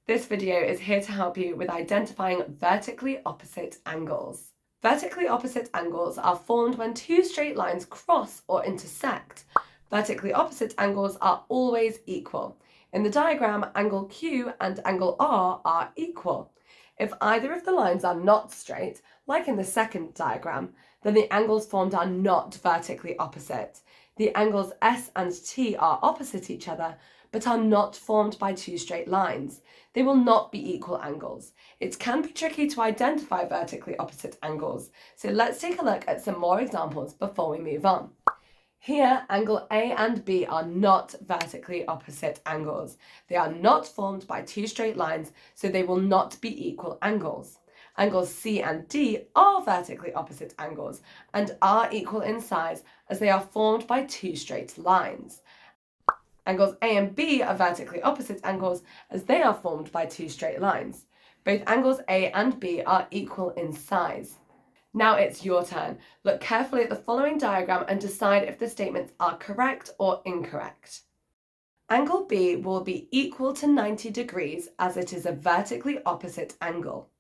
This video is here to help you with identifying vertically opposite angles. Vertically opposite angles are formed when two straight lines cross or intersect. Vertically opposite angles are always equal. In the diagram, angle Q and angle R are equal. If either of the lines are not straight, like in the second diagram, then the angles formed are not vertically opposite. The angles S and T are opposite each other, but are not formed by two straight lines. They will not be equal angles. It can be tricky to identify vertically opposite angles, so let's take a look at some more examples before we move on. Here, angle A and B are not vertically opposite angles. They are not formed by two straight lines, so they will not be equal angles. Angles C and D are vertically opposite angles and are equal in size as they are formed by two straight lines. Angles A and B are vertically opposite angles as they are formed by two straight lines. Both angles A and B are equal in size. Now it's your turn. Look carefully at the following diagram and decide if the statements are correct or incorrect. Angle B will be equal to 90 degrees as it is a vertically opposite angle.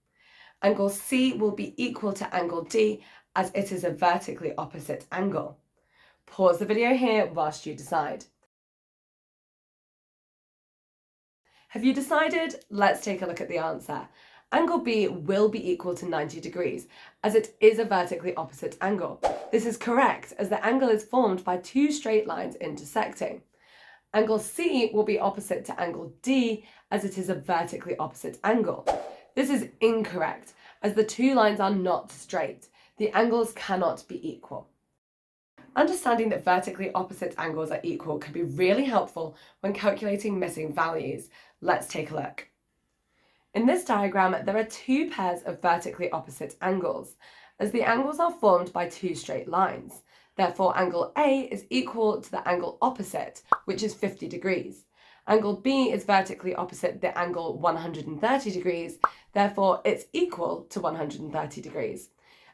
Angle C will be equal to angle D as it is a vertically opposite angle. Pause the video here whilst you decide. Have you decided? Let's take a look at the answer. Angle B will be equal to 90 degrees, as it is a vertically opposite angle. This is correct, as the angle is formed by two straight lines intersecting. Angle C will be opposite to angle D, as it is a vertically opposite angle. This is incorrect, as the two lines are not straight. The angles cannot be equal. Understanding that vertically opposite angles are equal can be really helpful when calculating missing values. Let's take a look. In this diagram, there are two pairs of vertically opposite angles, as the angles are formed by two straight lines. Therefore, angle A is equal to the angle opposite, which is 50 degrees. Angle B is vertically opposite the angle 130 degrees, therefore it's equal to 130 degrees.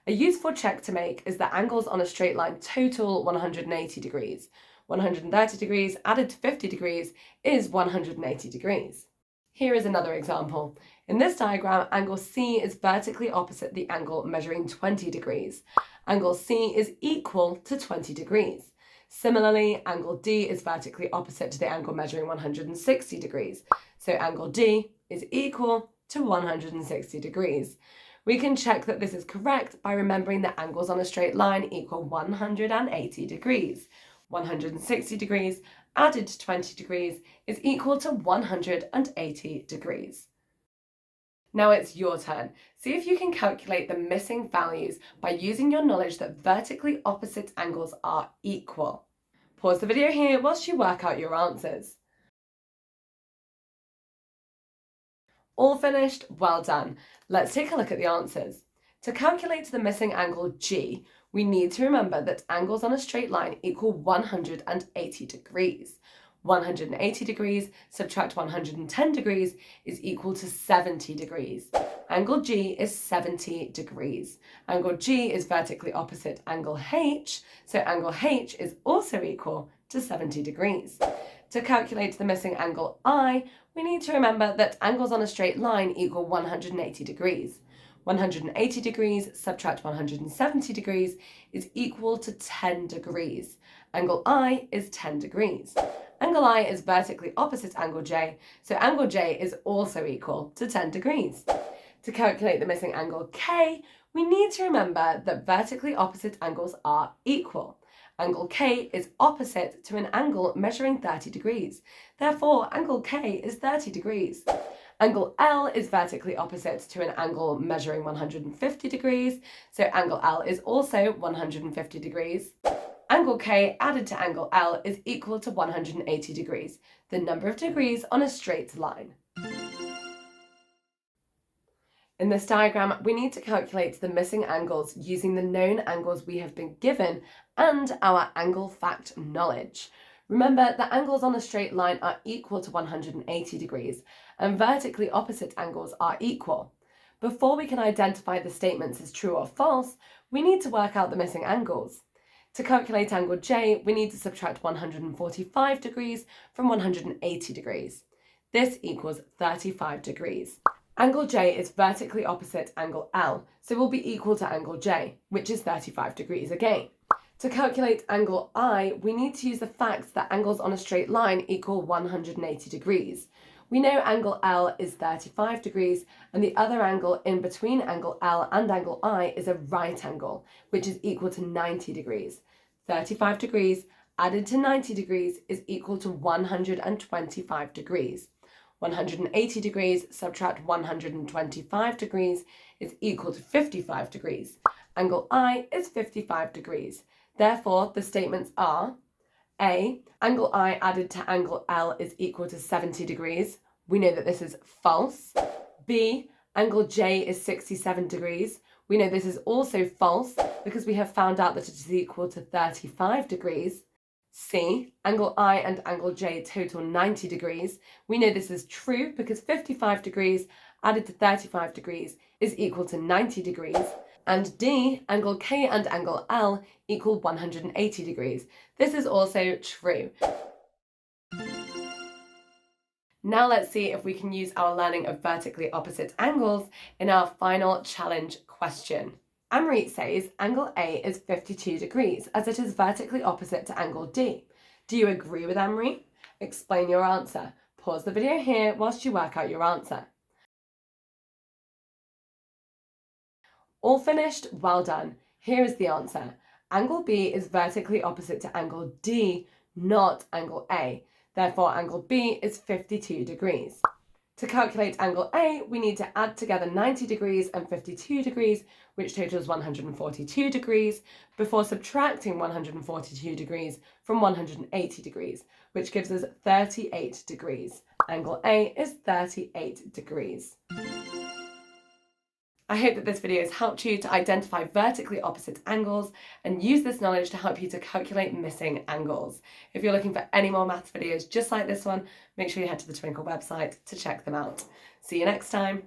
A useful check to make is that angles on a straight line total 180 degrees. 130 degrees added to 50 degrees is 180 degrees. Here is another example. In this diagram, angle C is vertically opposite the angle measuring 20 degrees. Angle C is equal to 20 degrees. Similarly, angle D is vertically opposite to the angle measuring 160 degrees. So angle D is equal to 160 degrees. We can check that this is correct by remembering that angles on a straight line equal 180 degrees. 160 degrees added to 20 degrees is equal to 180 degrees. Now it's your turn. See if you can calculate the missing values by using your knowledge that vertically opposite angles are equal. Pause the video here whilst you work out your answers. All finished? Well done. Let's take a look at the answers. To calculate the missing angle G, we need to remember that angles on a straight line equal 180 degrees. 180 degrees subtract 110 degrees is equal to 70 degrees. Angle G is 70 degrees. Angle G is vertically opposite angle H, so angle H is also equal to 70 degrees. To calculate the missing angle I, we need to remember that angles on a straight line equal 180 degrees. 180 degrees subtract 170 degrees is equal to 10 degrees. Angle I is 10 degrees. Angle I is vertically opposite angle J, so angle J is also equal to 10 degrees. To calculate the missing angle K, we need to remember that vertically opposite angles are equal. Angle K is opposite to an angle measuring 30 degrees. Therefore, angle K is 30 degrees. Angle L is vertically opposite to an angle measuring 150 degrees, so angle L is also 150 degrees. Angle K added to angle L is equal to 180 degrees, the number of degrees on a straight line. In this diagram, we need to calculate the missing angles using the known angles we have been given and our angle fact knowledge. Remember that angles on a straight line are equal to 180 degrees and vertically opposite angles are equal. Before we can identify the statements as true or false, we need to work out the missing angles. To calculate angle J, we need to subtract 145 degrees from 180 degrees. This equals 35 degrees. Angle J is vertically opposite angle L, so will be equal to angle J, which is 35 degrees again. To calculate angle I, we need to use the fact that angles on a straight line equal 180 degrees. We know angle L is 35 degrees, and the other angle in between angle L and angle I is a right angle, which is equal to 90 degrees. 35 degrees added to 90 degrees is equal to 125 degrees. 180 degrees subtract 125 degrees is equal to 55 degrees. Angle I is 55 degrees. Therefore, the statements are: A, angle I added to angle L is equal to 70 degrees. We know that this is false. B, angle J is 67 degrees. We know this is also false because we have found out that it is equal to 35 degrees. C, angle I and angle J total 90 degrees. We know this is true because 55 degrees added to 35 degrees is equal to 90 degrees. And D, angle K and angle L equal 180 degrees. This is also true. Now let's see if we can use our learning of vertically opposite angles in our final challenge question. Amrit says angle A is 52 degrees as it is vertically opposite to angle D. Do you agree with Amrit? Explain your answer. Pause the video here whilst you work out your answer. All finished? Well done. Here is the answer. Angle B is vertically opposite to angle D, not angle A. Therefore, angle B is 52 degrees. To calculate angle A, we need to add together 90 degrees and 52 degrees, which totals 142 degrees, before subtracting 142 degrees from 180 degrees, which gives us 38 degrees. Angle A is 38 degrees. I hope that this video has helped you to identify vertically opposite angles and use this knowledge to help you to calculate missing angles. If you're looking for any more maths videos just like this one, make sure you head to the Twinkl website to check them out. See you next time.